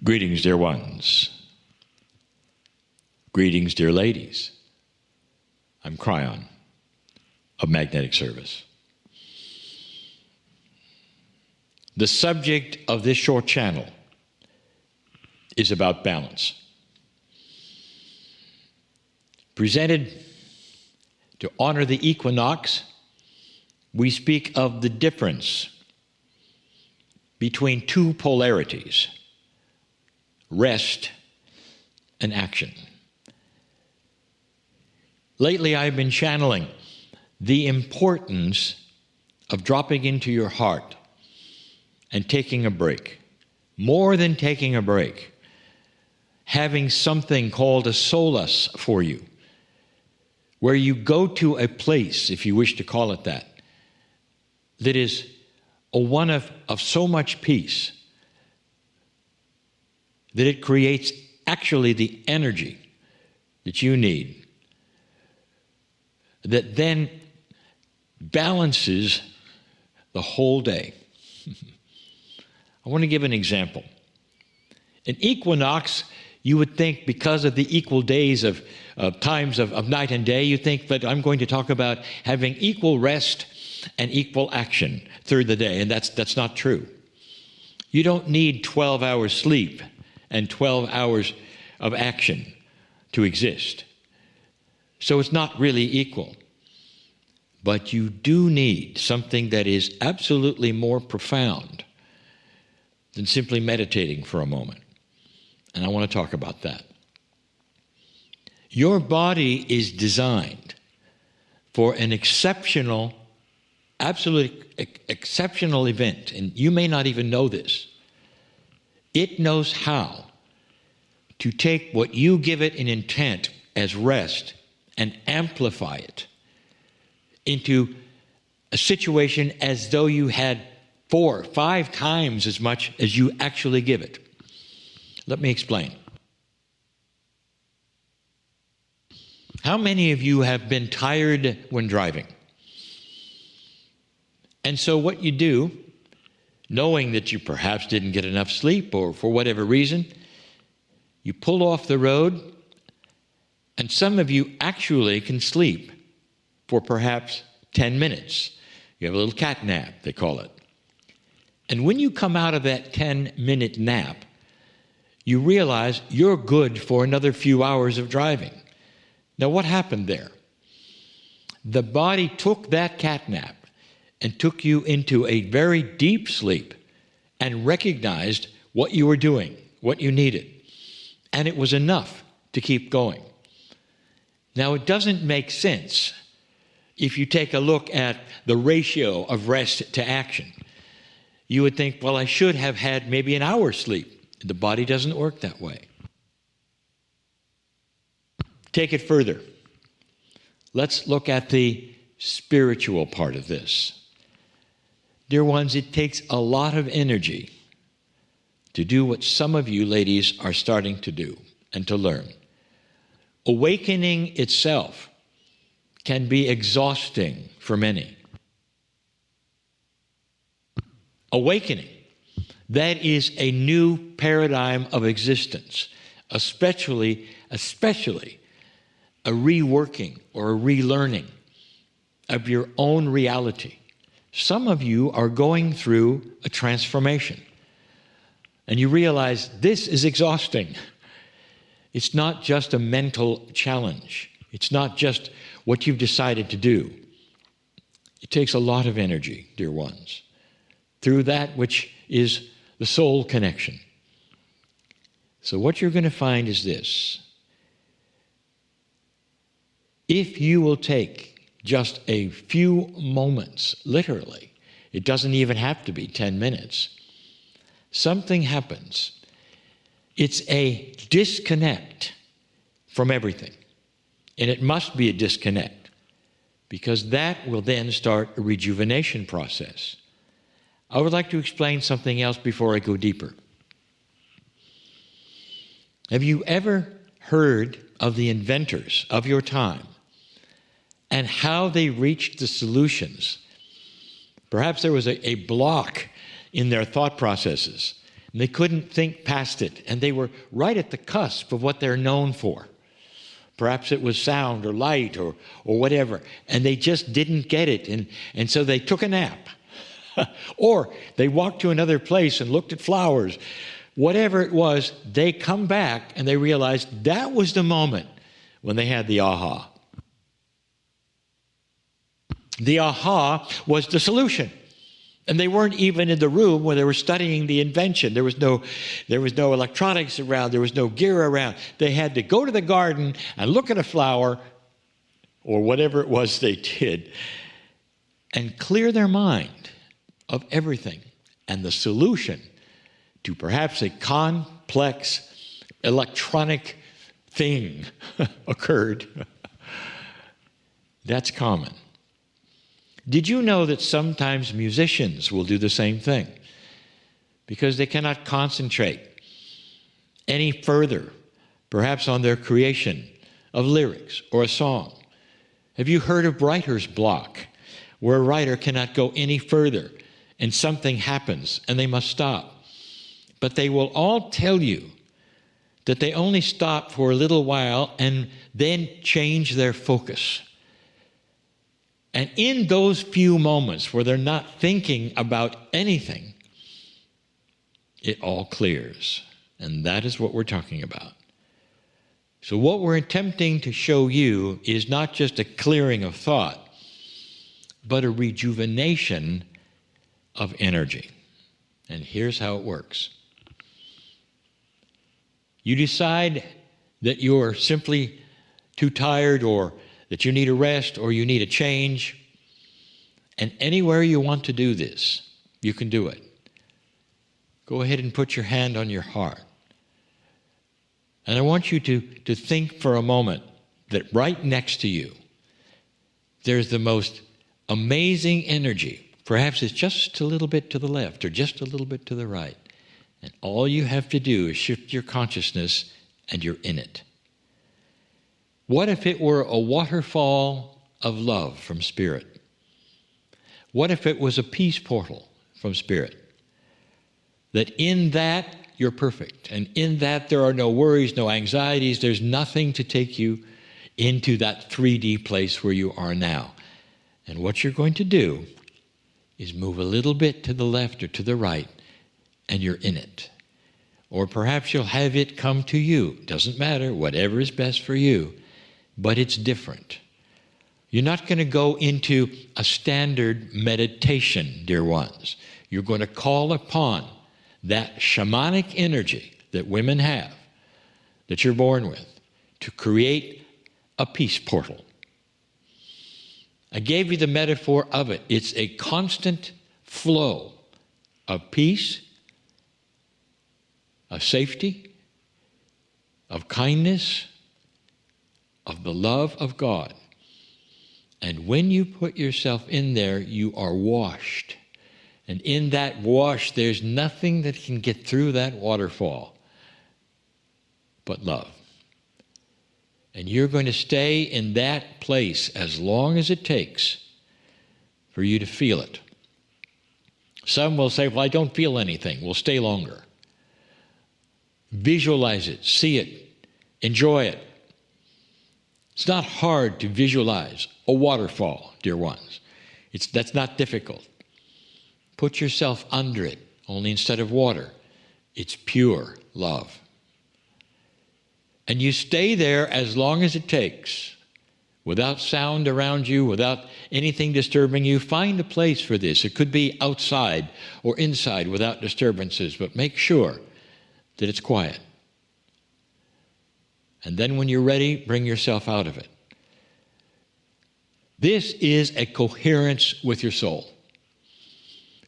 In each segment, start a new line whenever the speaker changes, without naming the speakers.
Greetings, dear ones. Greetings, dear ladies. I'm Kryon of Magnetic Service. The subject of this short channel is about balance. Presented to honor the equinox, we speak of the difference between two polarities, rest and action. Lately, I've been channeling the importance of dropping into your heart and taking a break. More than taking a break, having something called a solace for you, where you go to a place, if you wish to call it that, that is a one of so much peace that it creates actually the energy that you need, that then balances the whole day. I want to give an example. An equinox, you would think, because of the equal days of times of night and day, you think that I'm going to talk about having equal rest and equal action through the day, and that's not true. You don't need 12 hours sleep and 12 hours of action to exist. So it's not really equal. But you do need something that is absolutely more profound than simply meditating for a moment. And I want to talk about that. Your body is designed for an exceptional, absolute exceptional event, and you may not even know this. It knows how to take what you give it in intent as rest and amplify it into a situation as though you had 4 or 5 times as much as you actually give it. Let me explain. How many of you have been tired when driving? And so what you do, knowing that you perhaps didn't get enough sleep or for whatever reason, you pull off the road, and some of you actually can sleep for perhaps 10 minutes. You have a little cat nap, they call it. And when you come out of that 10-minute nap, you realize you're good for another few hours of driving. Now, what happened there? The body took that cat nap and took you into a very deep sleep and recognized what you were doing, what you needed. And it was enough to keep going. Now, it doesn't make sense if you take a look at the ratio of rest to action. You would think, well, I should have had maybe an hour's sleep. The body doesn't work that way. Take it further. Let's look at the spiritual part of this. Dear ones, it takes a lot of energy to do what some of you ladies are starting to do and to learn. Awakening itself can be exhausting for many. Awakening, that is a new paradigm of existence, especially a reworking or a relearning of your own reality. Some of you are going through a transformation, and you realize this is exhausting. It's not just a mental challenge. It's not just what you've decided to do. It takes a lot of energy, dear ones, through that which is the soul connection. So what you're going to find is this. If you will take just a few moments, literally, it doesn't even have to be 10 minutes, something happens. It's a disconnect from everything. And it must be a disconnect, because that will then start a rejuvenation process. I would like to explain something else before I go deeper. Have you ever heard of the inventors of your time and how they reached the solutions? Perhaps there was a block in their thought processes. And they couldn't think past it. And they were right at the cusp of what they're known for. Perhaps it was sound or light or whatever. And they just didn't get it. And so they took a nap. Or they walked to another place and looked at flowers. Whatever it was, they come back and they realized that was the moment when they had the aha. The aha was the solution. And they weren't even in the room where they were studying the invention. There was no electronics around. There was no gear around. They had to go to the garden and look at a flower or whatever it was they did and clear their mind of everything. And the solution to perhaps a complex electronic thing occurred. That's common. Did you know that sometimes musicians will do the same thing? Because they cannot concentrate any further, perhaps on their creation of lyrics or a song. Have you heard of writer's block, where a writer cannot go any further and something happens and they must stop? But they will all tell you that they only stop for a little while and then change their focus. And in those few moments where they're not thinking about anything, it all clears. And that is what we're talking about. So what we're attempting to show you is not just a clearing of thought, but a rejuvenation of energy. And here's how it works. You decide that you're simply too tired, or that you need a rest, or you need a change. And anywhere you want to do this, you can do it. Go ahead and put your hand on your heart. And I want you to think for a moment that right next to you, there's the most amazing energy. Perhaps it's just a little bit to the left or just a little bit to the right. And all you have to do is shift your consciousness and you're in it. What if it were a waterfall of love from Spirit? What if it was a peace portal from Spirit? That in that you're perfect, and in that there are no worries, no anxieties, there's nothing to take you into that 3D place where you are now. And what you're going to do is move a little bit to the left or to the right, and you're in it. Or perhaps you'll have it come to you. Doesn't matter, whatever is best for you. But it's different. You're not going to go into a standard meditation, dear ones. You're going to call upon that shamanic energy that women have, that you're born with, to create a peace portal. I gave you the metaphor of it. It's a constant flow of peace, of safety, of kindness, of the love of God. And when you put yourself in there, you are washed. And in that wash, there's nothing that can get through that waterfall but love. And you're going to stay in that place as long as it takes for you to feel it. Some will say, well, I don't feel anything. We'll stay longer. Visualize it, see it, enjoy it. It's not hard to visualize a waterfall, dear ones. That's not difficult. Put yourself under it, only instead of water, it's pure love. And you stay there as long as it takes, without sound around you, without anything disturbing you. Find a place for this. It could be outside or inside without disturbances, but make sure that it's quiet. And then when you're ready, bring yourself out of it. This is a coherence with your soul.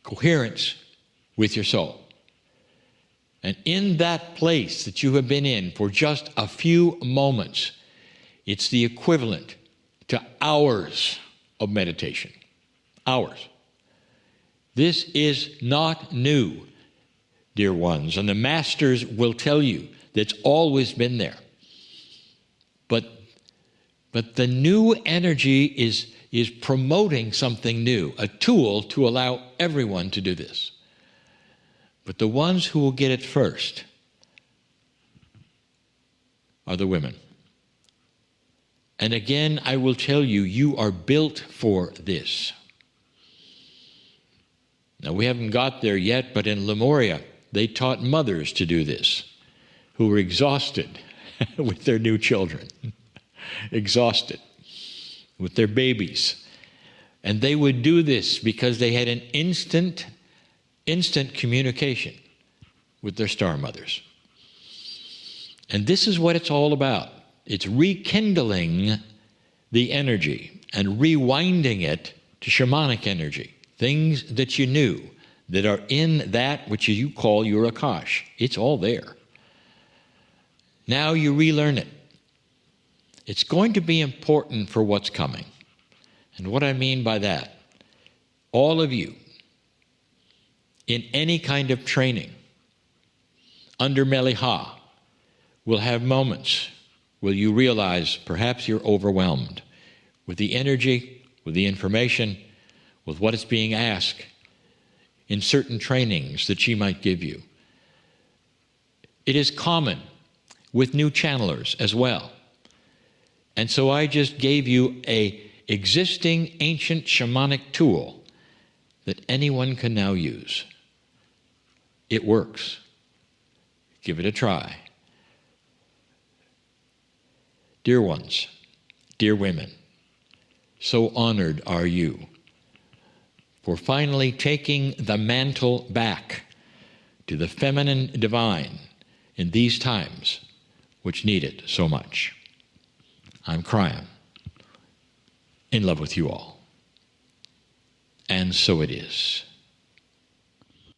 Coherence with your soul. And in that place that you have been in for just a few moments, it's the equivalent to hours of meditation. Hours. This is not new, dear ones. And the masters will tell you that it's always been there. But the new energy is promoting something new, a tool to allow everyone to do this. But the ones who will get it first are the women. And again, I will tell you, you are built for this. Now, we haven't got there yet, but in Lemuria, they taught mothers to do this, who were exhausted with their new children, exhausted with their babies. And they would do this because they had an instant communication with their star mothers. And this is what it's all about. It's rekindling the energy and rewinding it to shamanic energy, things that you knew that are in that which you call your Akash. It's all there. Now you relearn it. It's going to be important for what's coming. And what I mean by that, all of you, in any kind of training, under Mele'ha, will have moments where you realize perhaps you're overwhelmed with the energy, with the information, with what is being asked in certain trainings that she might give you. It is common with new channelers as well. And so I just gave you an existing ancient shamanic tool that anyone can now use. It works. Give it a try. Dear ones, dear women, so honored are you for finally taking the mantle back to the feminine divine in these times which need it so much. I'm Kryon, in love with you all. And so it is.